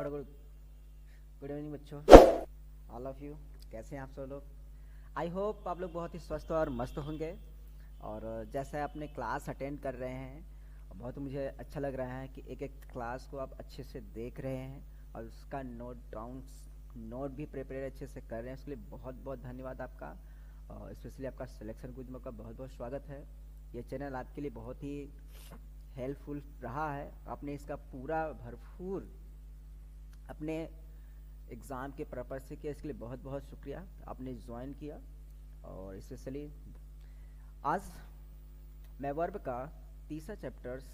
और good evening बच्चों, all of you. कैसे हैं आप सब लोग? आई होप आप लोग बहुत ही स्वस्थ और मस्त होंगे। और जैसे अपने क्लास अटेंड कर रहे हैं, बहुत मुझे अच्छा लग रहा है कि एक एक क्लास को आप अच्छे से देख रहे हैं और उसका नोट भी प्रिपेयर अच्छे से कर रहे हैं। उसके लिए बहुत बहुत धन्यवाद आपका। और स्पेशली आपका सिलेक्शन क्विज में का बहुत बहुत स्वागत है। ये चैनल आपके लिए बहुत ही हेल्पफुल रहा है। आपने इसका पूरा भरपूर अपने एग्ज़ाम के पर्पज़ से किया, इसके लिए बहुत बहुत शुक्रिया। आपने ज्वाइन किया। और स्पेशली आज मैं वर्ब का तीसरा चैप्टर्स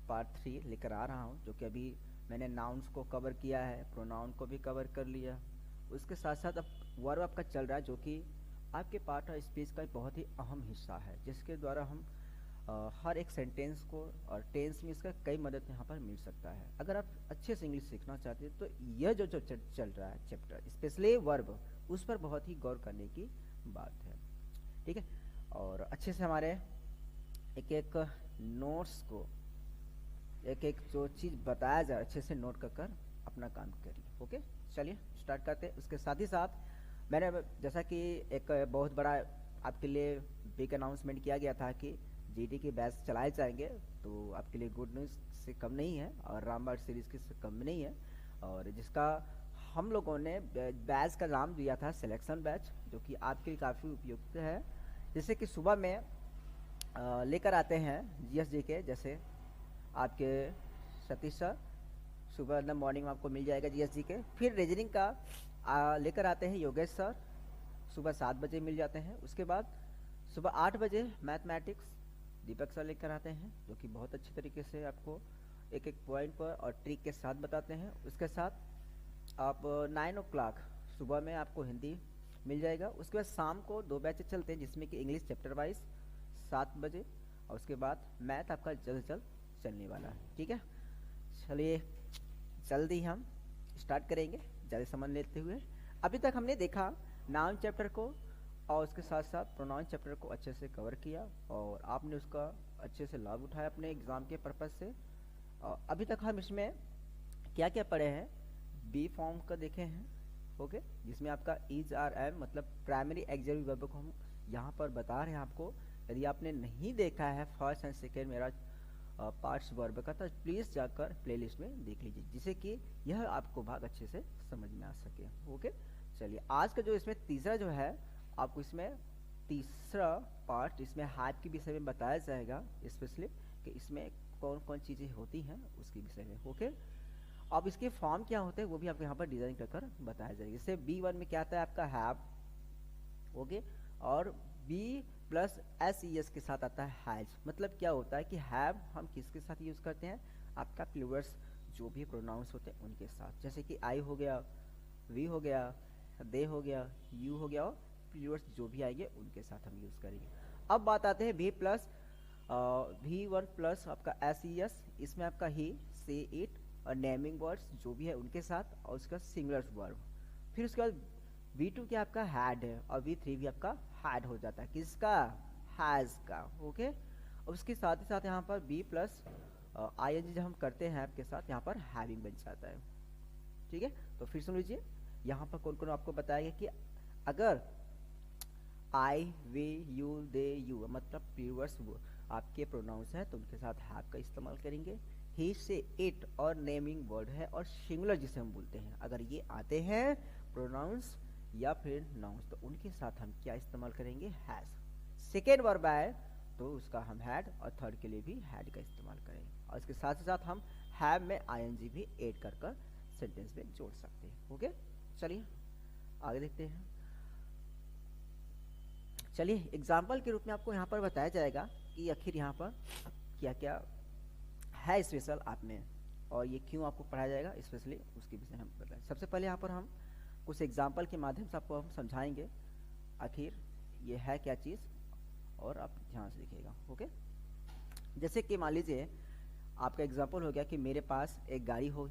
पार्ट 3 लेकर आ रहा हूँ, जो कि अभी मैंने नाउन्स को कवर किया है, प्रोनाउन को भी कवर कर लिया। उसके साथ साथ अब वर्ब आपका चल रहा है, जो कि आपके पार्ट ऑफ स्पीच का एक बहुत ही अहम हिस्सा है, जिसके द्वारा हम हर एक सेंटेंस को और टेंस में इसका कई मदद यहाँ पर मिल सकता है। अगर आप अच्छे से इंग्लिश सीखना चाहते हैं तो यह जो चल रहा है चैप्टर, स्पेशली वर्ब, उस पर बहुत ही गौर करने की बात है। ठीक है, और अच्छे से हमारे एक एक नोट्स को, एक एक जो चीज़ बताया जाए अच्छे से नोट कर अपना काम करिए। ओके, चलिए स्टार्ट करते हैं। उसके साथ ही साथ मैंने जैसा कि एक बहुत बड़ा आपके लिए बिग अनाउंसमेंट किया गया था कि जीडी के बैच चलाए जाएंगे, तो आपके लिए गुड न्यूज़ से कम नहीं है और रामबाग सीरीज़ की से कम नहीं है। और जिसका हम लोगों ने बैच का नाम दिया था सिलेक्शन बैच, जो कि आपके लिए काफ़ी उपयुक्त है। जैसे कि सुबह में लेकर आते हैं जीएसजी के, जैसे आपके सतीश सर सुबह एकदम मॉर्निंग में आपको मिल जाएगा जीएसजी के। फिर रीजनिंग का लेकर आते हैं योगेश सर, सुबह 7 बजे मिल जाते हैं। उसके बाद सुबह 8 बजे मैथमेटिक्स दीपक सर लेकर आते हैं, जो कि बहुत अच्छे तरीके से आपको एक एक पॉइंट पर और ट्रिक के साथ बताते हैं। उसके साथ आप 9 ओ क्लॉक सुबह में आपको हिंदी मिल जाएगा। उसके बाद शाम को 2 बैचेस चलते हैं, जिसमें कि इंग्लिश चैप्टर वाइज 7 बजे, और उसके बाद मैथ आपका जल्द चलने वाला है। ठीक है, चलिए जल्दी हम स्टार्ट करेंगे, ज़्यादा समझ लेते हुए। अभी तक हमने देखा नाउन चैप्टर को और उसके साथ साथ प्रोनाउन चैप्टर को अच्छे से कवर किया, और आपने उसका अच्छे से लाभ उठाया अपने एग्ज़ाम के पर्पज़ से। और अभी तक हम इसमें क्या क्या पढ़े हैं, बी फॉर्म का देखे हैं। ओके, जिसमें आपका इज आर एम मतलब प्राइमरी एक्सिलरी वर्ब को हम यहाँ पर बता रहे हैं आपको। यदि आपने नहीं देखा है फर्स्ट एंड सेकेंड मेरा पार्ट्स वर्ब का, तो प्लीज़ जाकर प्लेलिस्ट में देख लीजिए, जिससे कि यह आपको भाग अच्छे से समझ में आ सके। ओके, चलिए आज का जो इसमें तीसरा जो है, आपको इसमें तीसरा पार्ट इसमें हाइप के विषय में बताया जाएगा, स्पेशली कि इसमें कौन कौन चीज़ें होती हैं उसके विषय में। ओके, अब इसके फॉर्म क्या होते हैं वो भी आपको यहाँ पर डिज़ाइन कर बताया जाएगा। जैसे B1 में क्या आता है आपका हैव। ओके, और बी प्लस SES के साथ आता है हैज। मतलब क्या होता है कि हैव हम किसके साथ यूज़ करते हैं, आपका प्लूरल्स जो भी प्रोनाउंस होते हैं उनके साथ। जैसे कि आई हो गया, वी हो गया, दे हो गया, यू हो गया, और प्लूरल्स जो भी आएंगे उनके साथ हम यूज़ करेंगे। अब बात आते हैं V1 प्लस आपका SES, इसमें आपका ही, से, इट और नेमिंग वर्ड्स जो भी है उनके साथ, और उसका सिंगुलर वर्ब। फिर उसके बाद V2 क्या आपका हैड है, और V3 भी आपका हैड हो जाता है, किसका, हैज़ का। ओके, और उसके साथ ही साथ यहाँ पर बी प्लस ING जब हम करते हैं आपके साथ, यहाँ पर हैविंग बन जाता है। ठीक है, तो फिर सुन लीजिए यहाँ पर कौन कौन आपको बताएगा कि अगर आई, वे, यू, दे, यू मतलब प्लूरल्स आपके प्रोनाउंस है तो उनके साथ हैव का इस्तेमाल करेंगे। ही, से, इट और नेमिंग वर्ड है और सिंगुलर जिसे हम बोलते हैं, अगर ये आते हैं प्रोनाउंस या फिर नाउंस, तो उनके साथ हम क्या इस्तेमाल करेंगे, हैज। सेकेंड वर्ब आए तो उसका हम हैड, और थर्ड के लिए भी हैड का इस्तेमाल करेंगे। और इसके साथ ही साथ हम हैव में ING भी ऐड कर सेंटेंस में जोड़ सकते हैं। ओके, चलिए आगे देखते हैं। चलिए एग्जाम्पल के रूप में आपको यहाँ पर बताया जाएगा कि आखिर यहाँ पर क्या क्या है स्पेशल आप में, और ये क्यों आपको पढ़ाया जाएगा स्पेशली उसके विषय में हम बताएं। सबसे पहले यहाँ पर हम कुछ एग्जाम्पल के माध्यम से आपको हम समझाएंगे आखिर ये है क्या चीज़, और आप ध्यान से देखिएगा। ओके, जैसे कि मान लीजिए आपका एग्जाम्पल हो गया कि मेरे पास एक गाड़ी हो,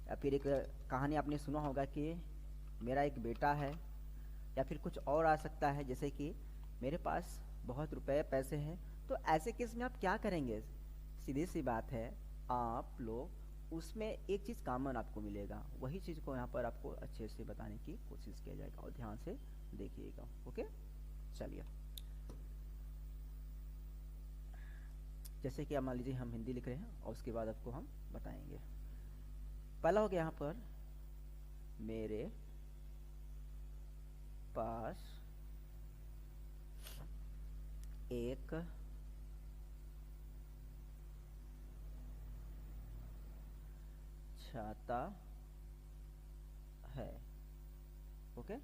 या फिर एक कहानी आपने सुना होगा कि मेरा एक बेटा है, या फिर कुछ और आ सकता है, जैसे कि मेरे पास बहुत रुपए पैसे हैं। तो ऐसे केस में आप क्या करेंगे, सीधी सी बात है, आप लोग उसमें एक चीज़ कॉमन आपको मिलेगा, वही चीज़ को यहाँ पर आपको अच्छे से बताने की कोशिश किया जाएगा और ध्यान से देखिएगा। ओके, चलिए। जैसे कि आप मान लीजिए हम हिंदी लिख रहे हैं और उसके बाद आपको हम बताएंगे। पहला हो गया यहाँ पर मेरे पास एक छाता है। ओके,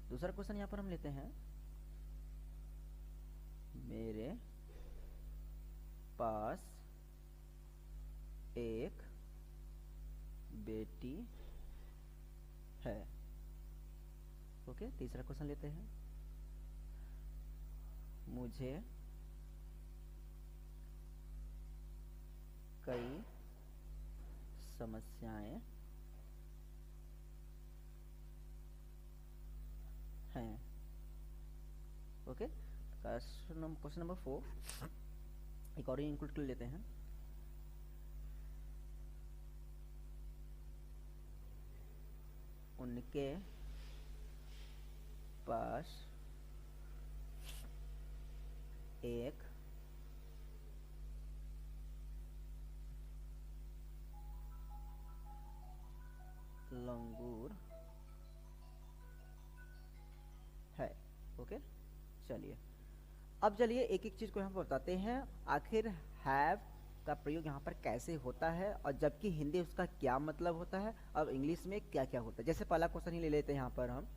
दूसरा क्वेश्चन यहाँ पर हम लेते हैं, मेरे पास एक बेटी है। ओके, तीसरा क्वेश्चन लेते हैं, मुझे कई समस्याएं हैं। ओके, क्वेश्चन नंबर 4 एक और इंक्लूड कर लेते हैं, उनके पास एक लंगूर है। ओके, चलिए अब चलिए एक एक चीज़ को यहाँ पर बताते हैं, आखिर हैव का प्रयोग यहाँ पर कैसे होता है और जबकि हिंदी उसका क्या मतलब होता है और इंग्लिश में क्या क्या होता है। जैसे पहला क्वेश्चन ही ले लेते हैं, यहाँ पर हम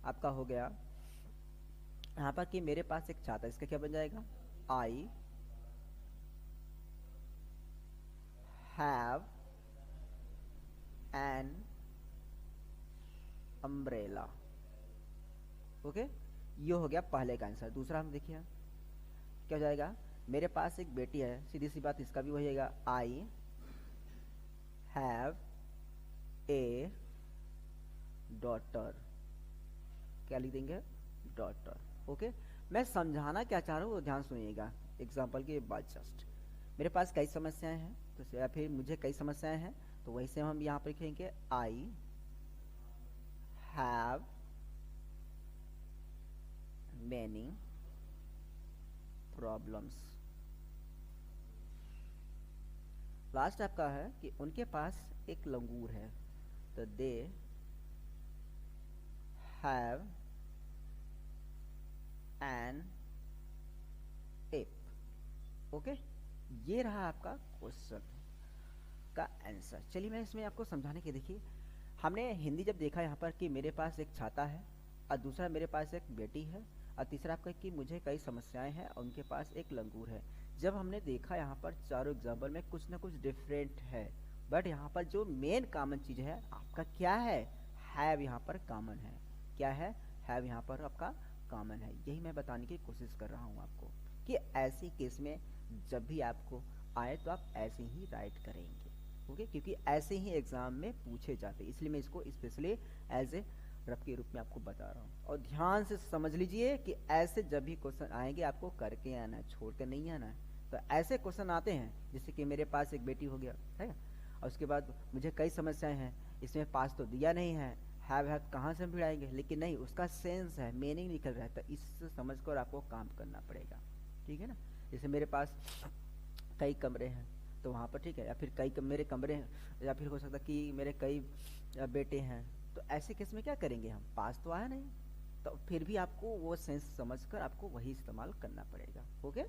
आपका हो गया यहाँ पर कि मेरे पास एक छाता, इसका क्या बन जाएगा, आई हैव एन अम्ब्रेला। ओके, ये हो गया पहले का आंसर। दूसरा हम देखिए क्या हो जाएगा, मेरे पास एक बेटी है, सीधी सी बात इसका भी वही होगा, आई हैव ए डॉटर। क्या लिख देंगे, डॉटर। ओके, मैं समझाना क्या चाह रहा हूँ वो ध्यान सुनिएगा। एग्जाम्पल के बाद जस्ट मेरे पास कई समस्याएं हैं, तो या फिर मुझे कई समस्याएं हैं, तो वही से हम यहाँ पर लिखेंगे I have many problems। Last आपका है कि उनके पास एक लंगूर है, तो they have an app. Okay, ये रहा आपका क्वेश्चन का आंसर। चलिए मैं इसमें आपको समझाने के, देखिए हमने हिंदी जब देखा यहाँ पर कि मेरे पास एक छाता है और दूसरा मेरे पास एक बेटी है और तीसरा आपका कि मुझे कई समस्याएं हैं और उनके पास एक लंगूर है। जब हमने देखा यहाँ पर चारों एग्जाम्पल में कुछ ना कुछ डिफरेंट है, बट यहाँ पर जो मेन कॉमन चीज़ है आपका क्या है, हैव यहाँ पर कॉमन है। क्या है, हैव यहाँ पर आपका कॉमन है। यही मैं बताने की कोशिश कर रहा हूँ आपको कि ऐसी केस में जब भी आपको आए तो आप ऐसे ही राइट करेंगे। ओके, क्योंकि ऐसे ही एग्जाम में पूछे जाते, इसलिए मैं इसको स्पेशली एज ए रफ के रूप में आपको बता रहा हूँ। और ध्यान से समझ लीजिए कि ऐसे जब भी क्वेश्चन आएंगे आपको करके आना है, छोड़ कर नहीं आना है। तो ऐसे क्वेश्चन आते हैं जैसे कि मेरे पास एक बेटी हो गया है और उसके बाद मुझे कई समस्याएं हैं, इसमें पास तो दिया नहीं है, हैव कहाँ से हम भिड़ाएंगे, लेकिन नहीं उसका सेंस है, मीनिंग निकल रहा है, तो इससे समझ कर आपको काम करना पड़ेगा। ठीक है ना, जैसे मेरे पास कई कमरे हैं तो वहाँ पर ठीक है, या फिर मेरे कमरे हैं, या फिर हो सकता है कि मेरे कई बेटे हैं, तो ऐसे केस में क्या करेंगे हम, पास तो आया नहीं, तो फिर भी आपको वो सेंस समझकर आपको वही इस्तेमाल करना पड़ेगा। ओके,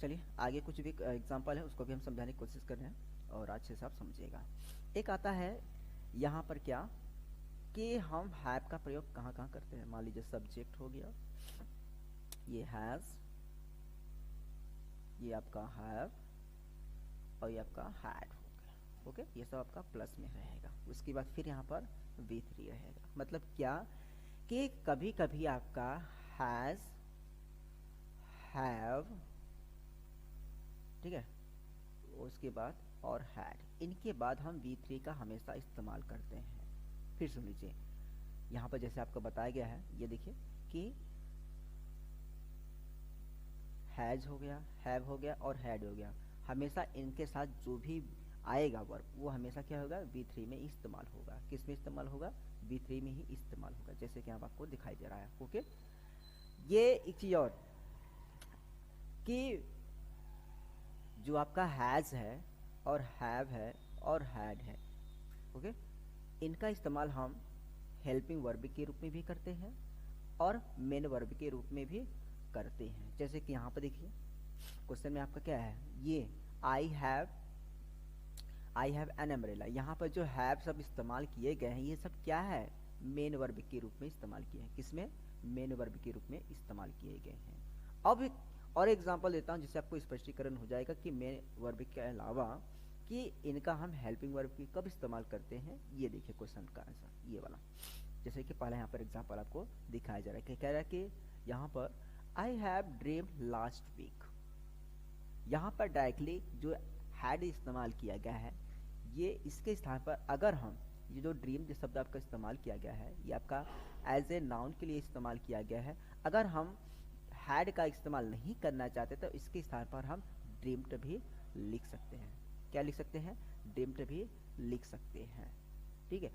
चलिए आगे कुछ भी एग्जांपल है उसको भी हम समझाने की कोशिश कर रहे हैं और अच्छे से आप समझिएगा। एक आता है यहाँ पर क्या कि हम हैव का प्रयोग कहाँ कहाँ करते हैं। मान लीजिए सब्जेक्ट हो गया, ये हैज, ये आपका हैव और ये आपका हैड हो गया। ओके, ये सब आपका प्लस में रहेगा। उसके बाद फिर यहाँ पर V3 रहेगा। मतलब क्या कि कभी कभी आपका हैज, हैव, ठीक है, उसके बाद और हैड, इनके बाद हम V3 का हमेशा इस्तेमाल करते हैं। फिर सुन लीजिए यहाँ पर जैसे आपको बताया गया है, ये देखिए कि हैज हो गया, हैव हो गया और हैड हो गया। हमेशा इनके साथ जो भी आएगा वर्ब वो हमेशा क्या होगा, V3 में इस्तेमाल होगा। किस में इस्तेमाल होगा, V3 में ही इस्तेमाल होगा, जैसे कि यहाँ आपको दिखाई दे रहा है। ओके, ये एक चीज और कि जो आपका हैज है और हैव है और हैड है, ओके, इनका इस्तेमाल हम हेल्पिंग वर्ब के रूप में भी करते हैं और मेन वर्ब के रूप में भी करते हैं। जैसे कि यहाँ पर देखिए क्वेश्चन में आपका क्या है, ये आई हैव एन अम्ब्रेला। यहाँ पर जो हैव सब इस्तेमाल किए गए हैं ये सब क्या है, मेन वर्ब के रूप में इस्तेमाल किए हैं। किसमें, मेन वर्ब के रूप में इस्तेमाल किए गए हैं। अब एक और एग्जांपल देता हूँ जिससे आपको स्पष्टीकरण हो जाएगा कि मेन वर्ब के अलावा कि इनका हम हेल्पिंग वर्ब की कब इस्तेमाल करते हैं। ये देखिए क्वेश्चन का आंसर ये वाला, जैसे कि पहले यहाँ पर एग्जांपल आपको दिखाया जा रहा है कि कह रहा है कि यहाँ पर I have dreamed last week. यहाँ पर डायरेक्टली जो हैड इस्तेमाल किया गया है, ये इसके स्थान पर अगर हम ये जो ड्रीम जो शब्द आपका इस्तेमाल किया गया है ये आपका एज ए नाउन के लिए इस्तेमाल किया गया है। अगर हम हैड का इस्तेमाल नहीं करना चाहते तो इसके स्थान पर हम ड्रीम्ड भी लिख सकते हैं। क्या लिख सकते हैं, ड्रीम्ड भी लिख सकते हैं। ठीक है,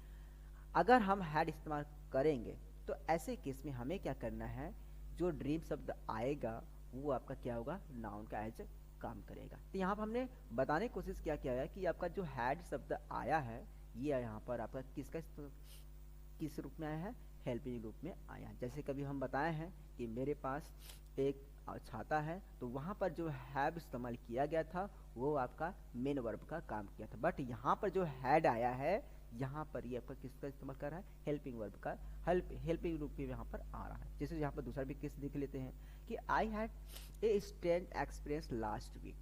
अगर हम हैड इस्तेमाल करेंगे तो ऐसे केस में हमें क्या करना है, जो ड्रीम शब्द आएगा वो आपका क्या होगा, नाउन का एज काम करेगा। तो यहाँ पर हमने बताने की कोशिश किया है कि आपका जो हैड शब्द आया है ये यहाँ पर आपका किस रूप में आया है, हेल्पिंग रूप में आया है। जैसे कभी हम बताए हैं कि मेरे पास एक छाता है, तो वहाँ पर जो हैव इस्तेमाल किया गया था वो आपका मेन वर्ब का काम किया था। बट यहाँ पर जो हैड आया है यहाँ पर ये आपका किसका इस्तेमाल कर रहा है, हेल्पिंग वर्ब का, हेल्पिंग रूप में यहाँ पर आ रहा है। जैसे यहाँ पर दूसरा भी केस देख लेते हैं कि I had a strange experience last week.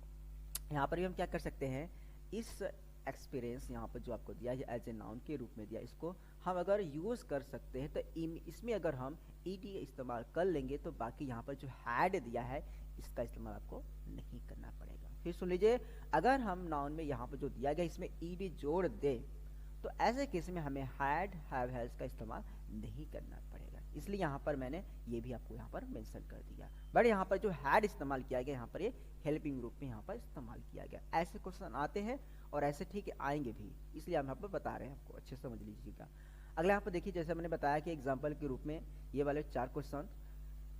यहाँ पर भी हम क्या कर सकते हैं, इस एक्सपीरियंस यहाँ पर जो आपको दिया है एज ए नाउन के रूप में दिया, इसको हम अगर यूज कर सकते हैं तो इसमें अगर हम ईडी इस्तेमाल कर लेंगे तो बाकी यहाँ पर जो हैड दिया है इसका इस्तेमाल आपको नहीं करना पड़ेगा। फिर सुन लीजिए, अगर हम नाउन में यहाँ पर जो दिया गया इसमें ईडी जोड़ दे तो ऐसे केस में हमें हैड हैव हैज का इस्तेमाल नहीं करना पड़ेगा। इसलिए यहाँ पर मैंने ये भी आपको यहाँ पर मेंशन कर दिया। बट यहाँ पर जो हैड इस्तेमाल किया गया यहाँ पर ये हेल्पिंग रूप में यहाँ पर इस्तेमाल किया गया। ऐसे क्वेश्चन आते हैं और ऐसे ठीक आएंगे भी, इसलिए हम यहाँ पर बता रहे हैं, आपको अच्छे से समझ लीजिएगा। अगला यहाँ पर देखिए, जैसे मैंने बताया कि एग्जाम्पल के रूप में ये वाले 4 क्वेश्चन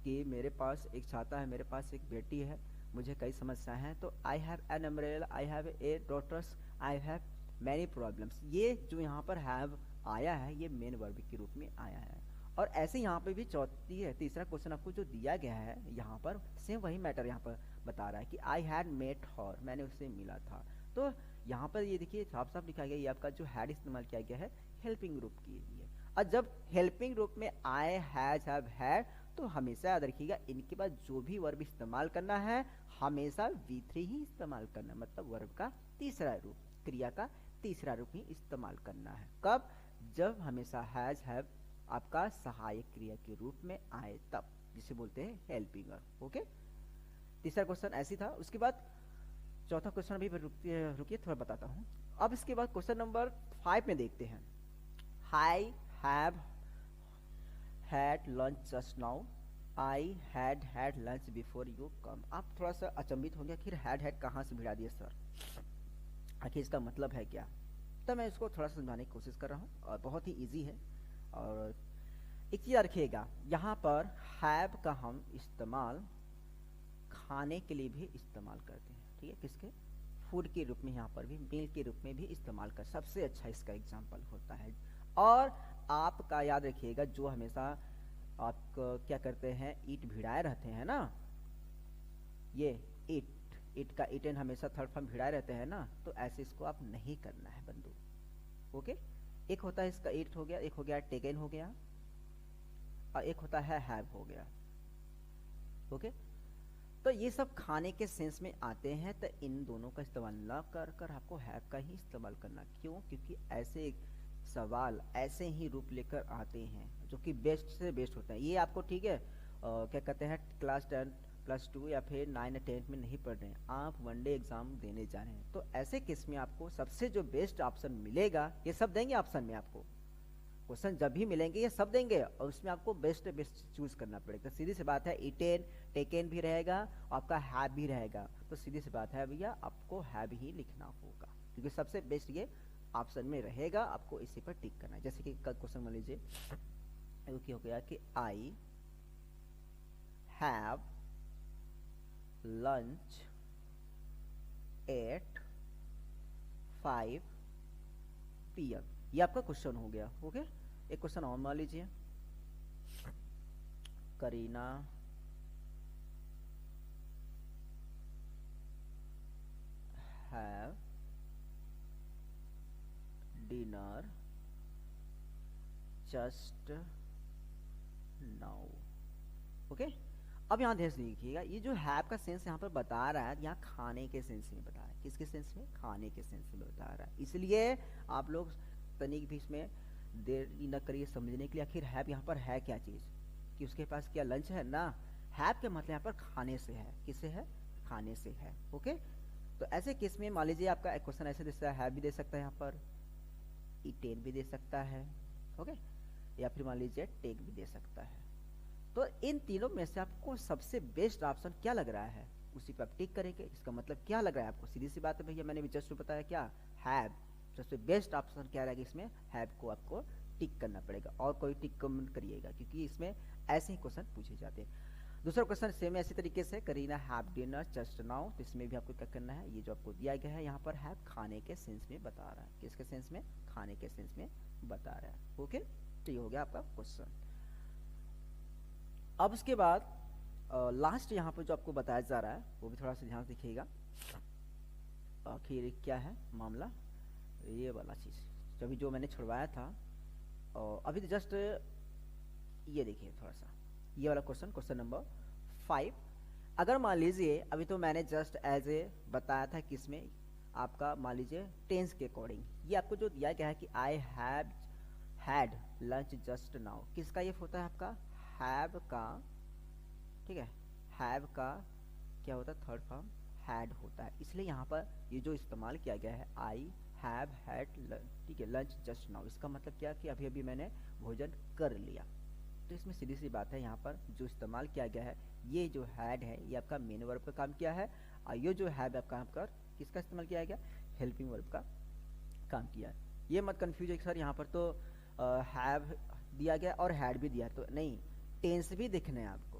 कि मेरे पास एक छाता है, मेरे पास एक बेटी है, मुझे कई समस्याएं हैं, तो I have an umbrella, I have a daughters, I have many problems. ये जो यहाँ पर हैव आया है ये मेन वर्ब के रूप में आया है। और ऐसे यहाँ पे भी तीसरा क्वेश्चन आपको जो दिया गया है यहाँ पर सेम वही मैटर यहाँ पर बता रहा है कि आई हैड मेट हर, मैंने उससे मिला था। तो यहाँ पर ये देखिए साफ साफ लिखा गया ये आपका जो हैड इस्तेमाल किया गया है हेल्पिंग रूप के लिए। और जब हेल्पिंग रूप में आई हैज हैव हैड तो हमेशा याद रखिएगा इनके बाद जो भी वर्ब इस्तेमाल करना है हमेशा V3 ही इस्तेमाल करना है, मतलब वर्ब का तीसरा रूप, क्रिया का तीसरा रूप ही इस्तेमाल करना है। कब, जब हमेशा हैज हैव आपका सहायक क्रिया के रूप में आए तब, जिसे बोलते हैं हेल्पिंग वर्ब। ओके, तीसरा क्वेश्चन ऐसी था। उसके बाद चौथा क्वेश्चन अभी रुकिए थोड़ा बताता हूँ। अब इसके बाद क्वेश्चन नंबर 5 में देखते हैं, I have had lunch just now, I had had lunch before you come. आप थोड़ा सा अचंभित होंगे आखिर हैड कहाँ से भिड़ा दिया सर, आखिर इसका मतलब है क्या। तो मैं इसको थोड़ा सा समझाने की कोशिश कर रहा हूँ और बहुत ही इजी है। और एक चीज़ रखिएगा, यहाँ पर हैव का हम इस्तेमाल खाने के लिए भी इस्तेमाल करते हैं। ठीक है, किसके, फूड के रूप में, यहाँ पर भी मील के रूप में भी इस्तेमाल कर, सबसे अच्छा इसका एग्जाम्पल होता है। और आपका याद रखिएगा जो हमेशा आप क्या करते हैं, ईट भिड़ाए रहते हैं ना, ये ईट का इटन हमेशा थर्ड फॉर्म भिड़ाए रहते हैं ना, तो ऐसे इसको आप नहीं करना है बंधु। ओके, एक होता है इसका ईट हो गया, एक हो गया टेकन हो गया, और एक होता है हैव हो गया। ओके, तो ये सब खाने के सेंस में आते हैं, तो इन दोनों का इस्तेमाल न कर कर आपको हैव का ही इस्तेमाल करना। क्यों, क्योंकि ऐसे सवाल ऐसे ही रूप लेकर आते हैं जो कि बेस्ट से बेस्ट होता है। ये आपको ठीक है क्या कहते हैं क्लास 10 +2 या फिर 9 या 10 में नहीं पढ़ रहे हैं, आप वनडे एग्जाम देने जा रहे हैं, तो ऐसे केस में आपको सबसे जो बेस्ट ऑप्शन मिलेगा, ये सब देंगे ऑप्शन में, आपको क्वेश्चन जब भी मिलेंगे ये सब देंगे और उसमें आपको बेस्ट चूज करना पड़ेगा। सीधी सी बात है, इटेन टेकन भी रहेगा, आपका हैव भी रहेगा, तो सीधी सी बात है भैया आपको हैव ही लिखना होगा, क्योंकि सबसे बेस्ट ये ऑप्शन में रहेगा, आपको इसी पर टिक करना है। जैसे कि कल क्वेश्चन मान लीजिए क्या हो गया कि I have lunch at 5 PM, ये आपका क्वेश्चन हो गया। ओके, एक क्वेश्चन और मान लीजिए, Kareena have dinner just now. Okay, अब यहाँ ध्यान से देखिएगा, ये जो हैव का सेंस यहाँ पर बता रहा है, यहाँ खाने के सेंस में बता रहा है। किसके सेंस में? खाने के सेंस में बता रहा है। इसलिए आप लोग तनिक भी इसमें देर न करिए समझने के लिए आखिर हैव यहाँ पर है क्या चीज़, कि उसके पास क्या लंच है ना। हैव के मतलब यहाँ पर खाने से है। किससे है? खाने से है। ओके, तो ऐसे केस में मान लीजिए आपका एक क्वेश्चन ऐसे दे सकता है, हैव भी दे सकता है यहाँ पर, ईटेन भी दे सकता है। ओके, या फिर मान लीजिए टेक भी दे सकता है। तो इन तीनों में से आपको सबसे बेस्ट ऑप्शन क्या लग रहा है, उसी पर आप टिक करेंगे। इसका मतलब क्या लग रहा है आपको? सीधी सी बात है भैया, मैंने भी जस्ट बताया क्या, हैव। सबसे बेस्ट ऑप्शन क्या रहेगा इसमें? हैव को आपको टिक करना पड़ेगा, और कोई टिक कमेंट करिएगा, क्योंकि इसमें ऐसे ही क्वेश्चन पूछे जाते हैं। दूसरा क्वेश्चन सेम ऐसी तरीके से, Kareena have dinner just now, तो इसमें भी आपको क्या करना है, ये जो आपको दिया गया है यहाँ पर हैव खाने के सेंस में बता रहा है। किसके सेंस में? खाने के सेंस में बता रहा है। ओके, तो ये हो गया आपका क्वेश्चन। अब उसके बाद लास्ट यहाँ पर जो आपको बताया जा रहा है वो भी थोड़ा सा ध्यान से देखिएगा। आखिर क्या है मामला, ये वाला चीज़ जब जो मैंने छुड़वाया था, अभी तो जस्ट ये देखिए थोड़ा सा, ये वाला क्वेश्चन, क्वेश्चन नंबर 5। अगर मान लीजिए अभी तो मैंने जस्ट एज ए बताया था किसमें, आपका मान लीजिए टेंस के अकॉर्डिंग, ये आपको जो दिया गया है कि I have had lunch just now, किसका ये होता है आपका? हैव का। ठीक है, हैव का क्या होता है? थर्ड फॉर्म हैड होता है। इसलिए यहाँ पर ये जो इस्तेमाल किया गया है आई हैव हैड, ठीक है, लंच जस्ट नाउ, इसका मतलब क्या कि अभी अभी मैंने भोजन कर लिया। तो इसमें सीधी सी बात है, यहाँ पर जो इस्तेमाल किया गया है, ये जो हैड है ये आपका मेन वर्ब का काम किया है, और ये जो हैव आपका यहाँ पर किसका इस्तेमाल किया गया? हेल्पिंग वर्ब का काम किया है। ये मत कंफ्यूज है सर, यहाँ पर तो हैव दिया गया और हैड भी दिया, तो नहीं, टेंस भी देखना है आपको।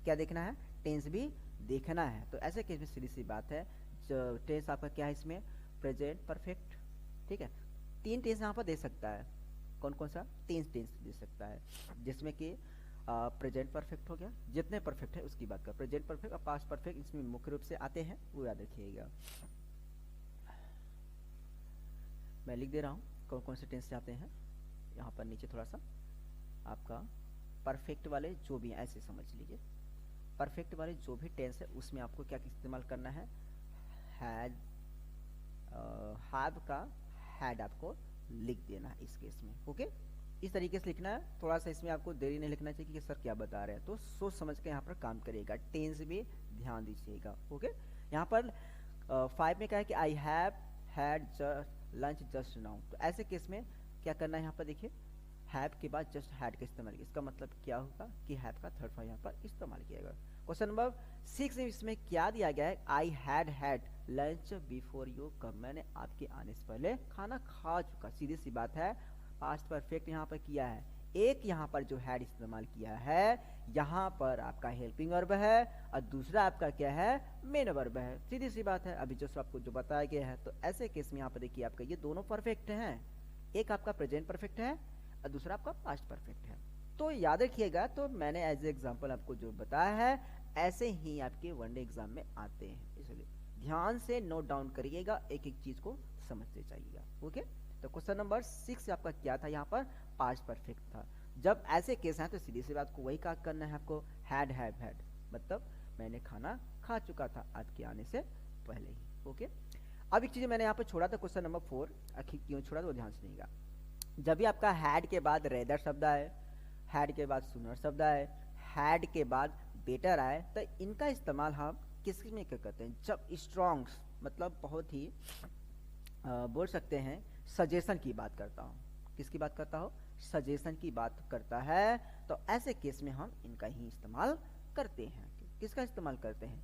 क्या देखना है? टेंस भी देखना है। तो ऐसे केस में सीधी सी बात है, जो टेंस आपका क्या है इसमें? Present perfect. ठीक है, 3 टेंस यहाँ पर दे सकता है। कौन कौन सा? 3 टेंस दे सकता है, जिसमें कि प्रेजेंट परफेक्ट हो गया, जितने परफेक्ट है उसकी बात कर, प्रेजेंट परफेक्ट और पास्ट परफेक्ट इसमें मुख्य रूप से आते हैं, वो याद रखिएगा। मैं लिख दे रहा हूँ कौन कौन से टेंस आते हैं यहाँ पर नीचे। थोड़ा सा आपका परफेक्ट वाले जो भी हैं ऐसे समझ लीजिए, परफेक्ट वाले जो भी टेंस है उसमें आपको क्या इस्तेमाल करना है? हैड, हैव का हैड आपको लिख देना है इस केस में। ओके, इस तरीके से लिखना है। थोड़ा सा इसमें आपको देरी नहीं लिखना चाहिए कि सर क्या बता रहे हैं, तो सोच समझ के यहाँ पर काम करिएगा, टेंस भी ध्यान दीजिएगा। ओके, यहाँ पर 5 में क्या है कि I have had lunch just now, तो ऐसे केस में क्या करना है? यहाँ पर देखिए, हैव के बाद जस्ट हैड का इस्तेमाल, इसका मतलब क्या होगा कि हैव का थर्ड फॉर्म यहाँ पर इस्तेमाल किया गया। क्वेश्चन नंबर 6 इसमें क्या दिया गया है? I had lunch before you come, मैंने आपके आने से पहले खाना खा चुका। सीधी सी बात है, पास्ट परफेक्ट यहाँ पर किया है, एक यहाँ पर जो हैड इस्तेमाल किया है, यहाँ पर आपका हेल्पिंग वर्ब है और दूसरा आपका क्या है? मेन वर्ब है। सीधी सी बात है, अभी जो आपको जो बताया गया है। तो ऐसे केस में यहाँ पर देखिए आपका ये दोनों परफेक्ट हैं, एक आपका प्रेजेंट परफेक्ट है और दूसरा आपका पास्ट परफेक्ट है। तो याद रखिएगा, तो मैंने एज ए एग्जांपल आपको जो बताया है ऐसे ही आपके वनडे एग्जाम में आते हैं, इसलिए ध्यान से नोट डाउन करिएगा, एक एक चीज को समझते जाइएगा। ओके, तो क्वेश्चन नंबर 6 आपका क्या था? यहाँ पर पास्ट परफेक्ट था। जब ऐसे केस हैं तो सीधी सी बात को वही का करना है आपको, हैड हैव हैड, मतलब मैंने खाना खा चुका था आपके आने से पहले ही। ओके, अब एक चीज मैंने यहाँ पर छोड़ा था क्वेश्चन नंबर 4, आखिर क्यों छोड़ा तो ध्यान से सुनिएगा। जब भी आपका हैड के बाद रेदर शब्द आए, हैड के बाद सुनर शब्द आए, हैड के बाद बेटर आए, तो इनका इस्तेमाल हम किस में क्या करते हैं? जब स्ट्रॉन्ग्स, मतलब बहुत ही बोल सकते हैं सजेशन की बात करता हूँ, किसकी बात करता हो? सजेशन की बात करता है, तो ऐसे केस में हम इनका ही इस्तेमाल करते हैं। किसका इस्तेमाल करते हैं?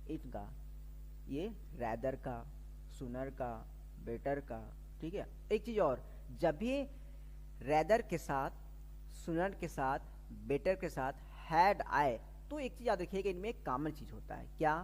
इनका, ये रैदर का, सुनर का, बेटर का, ठीक है। एक चीज और, जब भी रैदर के साथ, सुनर के साथ, बेटर के साथ हैड आए तो एक चीज याद रखिएगा, इनमें एक कॉमन चीज होता है। क्या?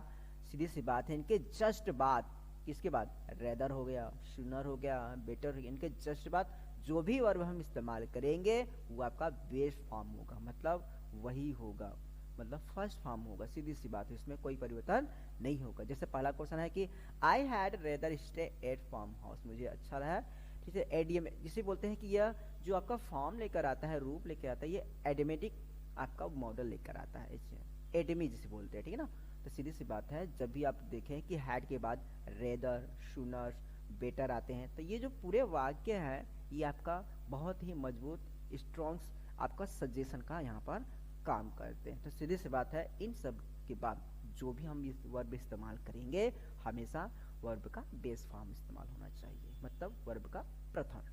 सीधी सी बात है, इनके जस्ट बाद, किसके बाद? रैदर हो गया, सुनर हो गया, बेटर हो गया, इनके जस्ट बाद जो भी वर्ब हम इस्तेमाल करेंगे वो आपका बेस फॉर्म होगा, मतलब वही होगा, मतलब फर्स्ट फॉर्म होगा। सीधी सी बात है, इसमें कोई परिवर्तन नहीं होगा। जैसे पहला क्वेश्चन है कि I had rather stay at farm house, मुझे अच्छा रहा, ठीक है। एडियम जिसे बोलते हैं कि यह जो आपका फॉर्म लेकर आता है, रूप लेकर आता है, ये एडिमेटिक आपका मॉडल लेकर आता है, इसे एडमी जिसे बोलते हैं, ठीक है ना। तो सीधी सी बात है, जब भी आप देखें कि हैड के बाद रेदर, शूनर, बेटर आते हैं, तो ये जो पूरे वाक्य है ये आपका बहुत ही मजबूत, स्ट्रॉन्ग आपका सजेशन का यहाँ पर काम करते हैं। तो सीधी सी बात है, इन सब के बाद जो भी हम इस वर्ब इस्तेमाल करेंगे हमेशा वर्ब का बेस फॉर्म इस्तेमाल होना चाहिए, मतलब वर्ब का प्रथम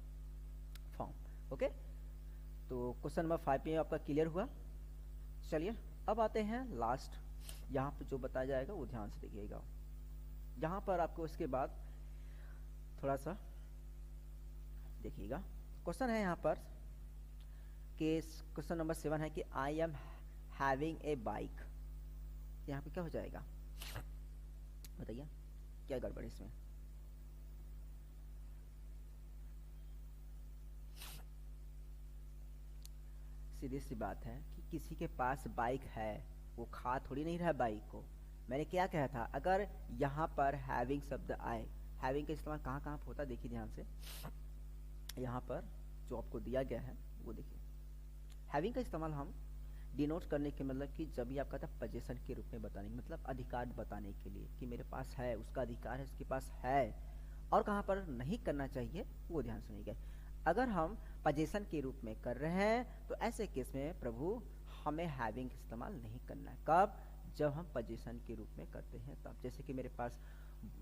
फॉर्म। ओके, तो क्वेश्चन नंबर 5 पे आपका क्लियर हुआ। चलिए अब आते हैं लास्ट, यहाँ पर जो बताया जाएगा वो ध्यान से देखिएगा। यहाँ पर आपको इसके बाद थोड़ा सा देखिएगा, क्वेश्चन है यहाँ पर कि क्वेश्चन नंबर 7 है कि I am having a bike. यहाँ पे क्या हो जाएगा बताइए, क्या गड़बड़ इसमें? सीधी सी बात है कि किसी के पास बाइक है, वो खा थोड़ी नहीं रहा बाइक को। मैंने क्या कहा था, अगर यहाँ पर हैविंग शब्द आए, हैविंग का इस्तेमाल कहाँ कहाँ होता है देखिए ध्यान से। यहाँ पर जो आपको दिया गया है वो देखिए, हैविंग का इस्तेमाल हम डिनोट करने के, मतलब कि जब भी आपका था पोजीशन के रूप में बताने, मतलब अधिकार बताने के लिए कि मेरे पास है, उसका अधिकार है, उसके पास है। और कहाँ पर नहीं करना चाहिए वो ध्यान सुनिएगा। अगर हम पोजीशन के रूप में कर रहे हैं तो ऐसे केस में प्रभु हमें हैविंग इस्तेमाल नहीं करना है। कब? जब हम पोजीशन के रूप में करते हैं तब। जैसे कि मेरे पास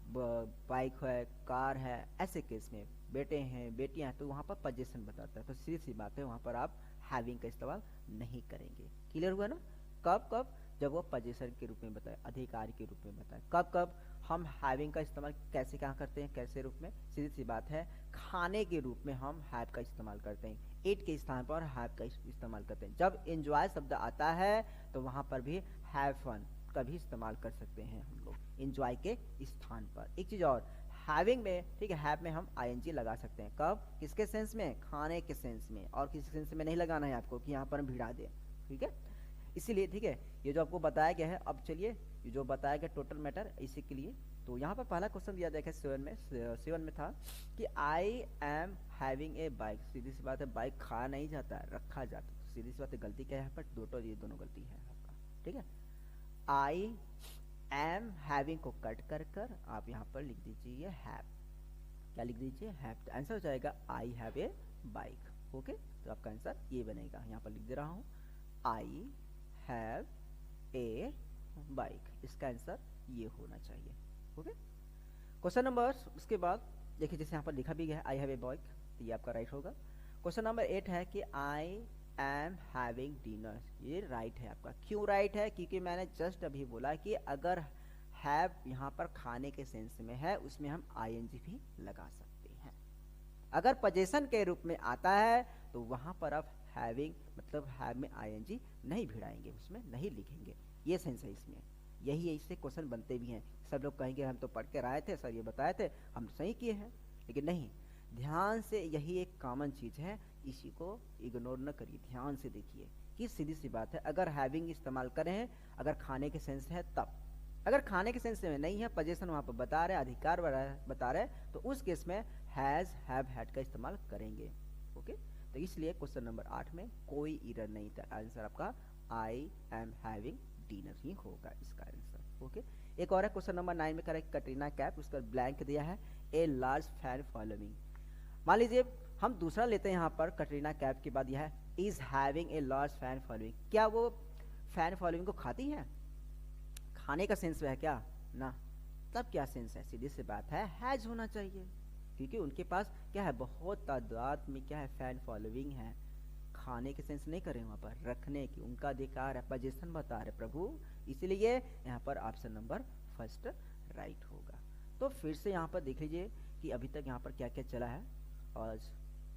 बाइक है, कार है, ऐसे केस में बेटे हैं, बेटियां हैं, तो वहाँ पर पोजीशन बताता है। तो सीधी सी बात है, वहाँ पर आप हैविंग का इस्तेमाल नहीं करेंगे। क्लियर हुआ ना? कब कब? जब वो पोजीशन के रूप में बताए, अधिकार के रूप में बताए। कब कब हम हैविंग का इस्तेमाल कैसे कहाँ करते हैं, कैसे रूप में? सीधी सी बात है, खाने के रूप में हम हैव का इस्तेमाल करते हैं, ईट के स्थान पर हैव का इस्तेमाल करते हैं। जब एंजॉय शब्द आता है तो वहाँ पर भी हैव फन का भी इस्तेमाल कर सकते हैं हम लोग एंजॉय के स्थान पर। एक चीज और, हैविंग में, ठीक है, हैव में हम आईएनजी लगा सकते हैं। कब? किसके सेंस में? खाने के सेंस में। और किसी सेंस में नहीं लगाना है आपको कि यहाँ पर हम भिड़ा दें, ठीक है। इसीलिए, ठीक है, ये जो आपको बताया गया है। अब चलिए ये जो बताया गया टोटल मैटर इसी के लिए, तो यहाँ पर पहला क्वेश्चन दिया गया 7 में था कि I am having a bike. सीधी सी बात है, बाइक खा नहीं जाता, रखा जाता। तो सीधी सी बात है, गलती क्या है यहाँ पर? ये दोनों गलती है आपका, ठीक है। आई एम हैविंग को कट कर कर आप यहाँ पर लिख दीजिए हैव। क्या लिख दीजिए? हैव। तो आंसर हो जाएगा आई हैव ए बाइक। ओके, तो आपका आंसर ये बनेगा। यहाँ पर लिख दे रहा हूँ आई हैव ए बाइक, इसका आंसर ये होना चाहिए। ओके, क्वेश्चन नंबर, उसके बाद देखिए जैसे यहाँ पर लिखा भी गया है आई हैव ए बाइक, तो ये आपका राइट होगा। क्वेश्चन नंबर 8 है कि आई एम हैविंग डिनर। ये राइट है आपका। क्यों राइट है? क्योंकि मैंने जस्ट अभी बोला कि अगर हैव यहाँ पर खाने के सेंस में है, उसमें हम आईएनजी भी लगा सकते हैं। अगर पोजीशन के रूप में आता है तो वहां पर आप हैविंग, मतलब हैव में आईएनजी नहीं भिड़ाएंगे, उसमें नहीं लिखेंगे। ये सेंस है इसमें, यही इससे क्वेश्चन बनते भी हैं। सब लोग कहेंगे हम तो पढ़ के आए थे सर, ये बताए थे, हम सही किए हैं, लेकिन नहीं। ध्यान से, यही एक कॉमन चीज है, इसी को इग्नोर न करिए, ध्यान से देखिए कि सीधी सी बात है, अगर हैविंग इस्तेमाल करें, अगर खाने के सेंस है तब। अगर खाने के सेंस में नहीं है, पोजीशन वहां पर बता रहे, अधिकार बता रहे, तो उस केस में हैज, हैव, हैड का इस्तेमाल करेंगे। ओके, तो इसलिए क्वेश्चन नंबर 8 में कोई एरर नहीं था। आंसर आपका आई एम हैविंग डिनर ही होगा इसका आंसर। ओके, एक और है क्वेश्चन नंबर 9 में करेक्ट कटरीना कैफ, उसका ब्लैंक दिया है ए लार्ज फैन फॉलोइंग। मान लीजिए हम दूसरा लेते हैं, यहाँ पर कटरीना कैफ के बाद यह है is having a large fan following. क्या वो फैन फॉलोइंग को खाती है? खाने का सेंस है क्या? ना। तब क्या सेंस है? सीधी सी बात है, हैज होना चाहिए, क्योंकि उनके पास क्या है, बहुत तादाद में क्या है, फैन फॉलोइंग है। खाने के सेंस नहीं करें, वहां पर रखने की उनका अधिकार है, पोजीशन बता रहे प्रभु, इसलिए यहाँ पर ऑप्शन नंबर फर्स्ट राइट होगा। तो फिर से यहाँ पर देख लीजिए कि अभी तक यहाँ पर क्या क्या चला है और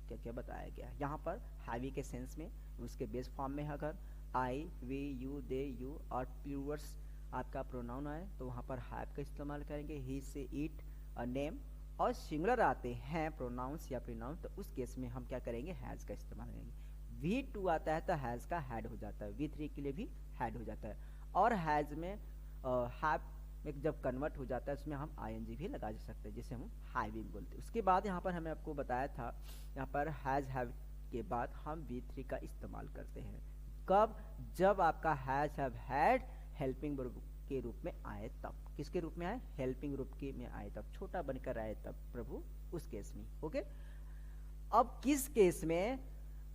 क्या क्या बताया गया है। यहाँ पर हैवी के सेंस में उसके बेस फॉर्म में अगर आई, वी, यू, दे, यू और प्लूरल्स आपका प्रोनाउन आए तो वहाँ पर हैव का इस्तेमाल करेंगे, ही, से, इट, नेम। और सिंगुलर आते हैं प्रोनाउंस या प्रोनाउन तो उस केस में हम क्या करेंगे, हैज़ का इस्तेमाल करेंगे। V2 आता है तो हैज़ का हैड हो जाता है, V3 के लिए भी हैड हो जाता है। और हैज़ में हैव में जब कन्वर्ट हो जाता है उसमें हम ING भी लगा सकते हैं, जिसे हम हैविंग बोलते हैं। उसके बाद यहाँ पर हमें आपको बताया था, यहाँ पर हैज़ हैव के बाद हम V3 का इस्तेमाल करते हैं। कब? जब आपका has have had helping verb के रूप में आए तब। किसके रूप में आए? हेल्पिंग रूप के में आए तब, छोटा बनकर आए तब प्रभु, उस केस में। ओके, अब किस केस में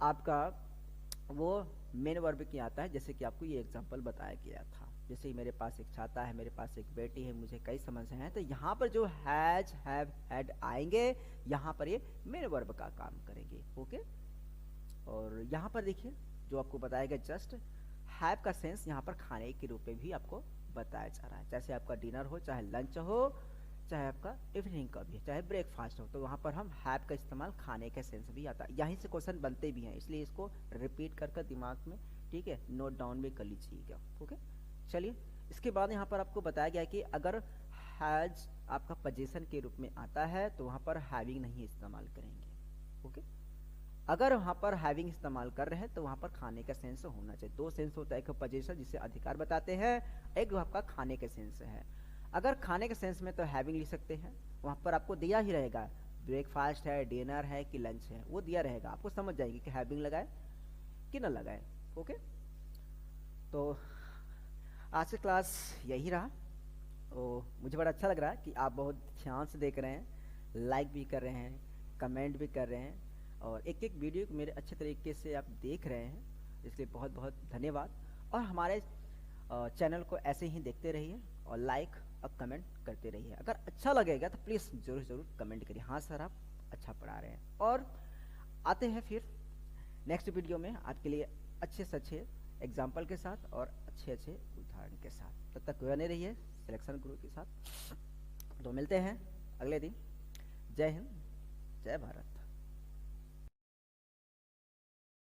आपका वो मेन वर्ब की आता है, जैसे कि आपको ये एग्जांपल बताया गया था। जैसे मेरे पास एक छाता है, मेरे पास एक बेटी है, मुझे कई समस्याएं हैं, तो यहाँ पर जो हैज, हैव, हैड आएंगे यहाँ पर ये मेन वर्ब का काम करेंगे। ओके, और यहाँ पर देखिए जो आपको बताया गया जस्ट हैव का सेंस यहाँ पर खाने के रूप में भी आपको बताया जा रहा है। जैसे आपका डिनर हो, चाहे लंच हो, चाहे आपका इवनिंग का भी, चाहे ब्रेकफास्ट हो, तो वहाँ पर हम हैव का इस्तेमाल खाने के सेंस भी आता है। यहीं से क्वेश्चन बनते भी हैं, इसलिए इसको रिपीट कर दिमाग में, ठीक है, नोट डाउन भी कर लीजिएगा। ओके, चलिए इसके बाद यहाँ पर आपको बताया गया कि अगर हैज आपका पोजीशन के रूप में आता है तो वहाँ पर हैविंग नहीं इस्तेमाल करेंगे। ओके, अगर वहाँ पर हैविंग इस्तेमाल कर रहे हैं तो वहाँ पर खाने का सेंस होना चाहिए। दो सेंस होता है, एक पोजीशन जिसे अधिकार बताते हैं, एक आपका खाने के सेंस है। अगर खाने के सेंस में तो हैविंग लिख सकते हैं, वहाँ पर आपको दिया ही रहेगा ब्रेकफास्ट है, डिनर है कि लंच है, वो दिया रहेगा, आपको समझ जाएगी कि हैविंग लगाए कि ना लगाए। ओके, तो आज की क्लास यही रहा। तो मुझे बड़ा अच्छा लग रहा है कि आप बहुत ध्यान से देख रहे हैं, लाइक भी कर रहे हैं, कमेंट भी कर रहे हैं, और एक एक वीडियो को मेरे अच्छे तरीके से आप देख रहे हैं, इसलिए बहुत बहुत धन्यवाद। और हमारे चैनल को ऐसे ही देखते रहिए और लाइक और कमेंट करते रहिए। अगर अच्छा लगेगा तो प्लीज़ ज़रूर ज़रूर कमेंट करिए, हाँ सर आप अच्छा पढ़ा रहे हैं। और आते हैं फिर नेक्स्ट वीडियो में आपके लिए अच्छे से अच्छे एग्जाम्पल के साथ और अच्छे अच्छे उदाहरण के साथ। तब तक बने रहिए सिलेक्शन गुरु के साथ। तो मिलते हैं अगले दिन। जय हिंद, जय भारत।